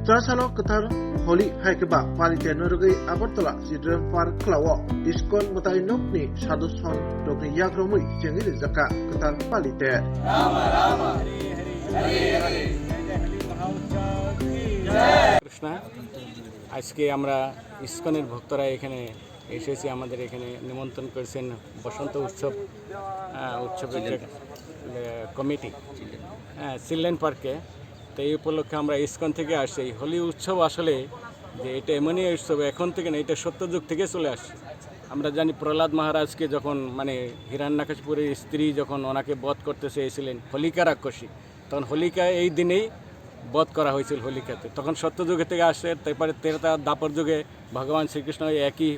Trasalo ketar Holi Haikeba Palite Norgay Abortola Children Park Klawo Iskon Mutai Nokni Saduson Dokni Yagromui Jengil Zaka ketar Palite Krishna আজকে আমরা ইসকনের ভক্তরা এখানে এসেছি আমাদের এখানে নিমন্ত্রণ করেছেন বসন্ত উৎসবের যে কমিটি চিলড্রেন পার্কে। তো এই উপলক্ষে আমরা ইসকন থেকে আসছি। এই হোলি উৎসব আসলে যে এটা এমনই উৎসব এখন থেকে না, এটা সত্যযুগ থেকে চলে আসছে। আমরা জানি প্রহ্লাদ মহারাজকে যখন হিরণ্যাকশিপুরের স্ত্রী যখন ওনাকে বধ করতে চেয়েছিলেন হোলিকা রাক্ষসী, তখন হোলিকা এই দিনেই বধ করা হয়েছিল হোলিকাতে। তখন সত্যযুগে থেকে আসছে, তারপরে ত্রেতা দ্বাপর যুগে ভগবান শ্রীকৃষ্ণ একই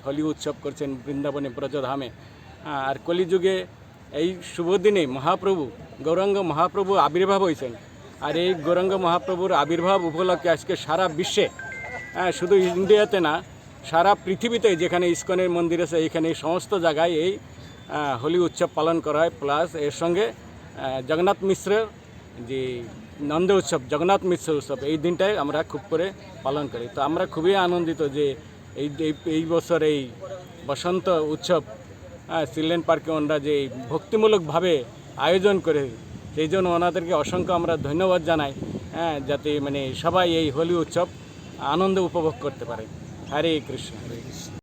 হোলি উৎসব করছেন বৃন্দাবনে ব্রজধামে। আর কলিযুগে এই শুভ দিনে গৌরাঙ্গ মহাপ্রভু আবির্ভাব হয়েছেন। আর এই গৌরাঙ্গ মহাপ্রভুর আবির্ভাব উপলক্ষে আজকে সারা বিশ্বে, শুধু ইন্ডিয়াতে না, সারা পৃথিবীতে যেখানে ইসকনের মন্দির আছে এইখানে সমস্ত জায়গায় এই হোলি উৎসব পালন করা হয়। প্লাস এর সঙ্গে জগন্নাথ মিশ্রের যে নন্দ উৎসব, জগন্নাথ মিশ্র উৎসব, এই দিনটাই আমরা খুব করে পালন করি। তো আমরা খুবই আনন্দিত যে এই বছর এই বসন্ত উৎসব চিলড্রেন পার্কে ওনারা যে ভক্তিমূলকভাবে আয়োজন করে, সেই জন্য ওনাদেরকে অসংখ্য আমরা ধন্যবাদ জানাই। যাতে সবাই এই হোলি উৎসব আনন্দ উপভোগ করতে পারে। হরে কৃষ্ণ।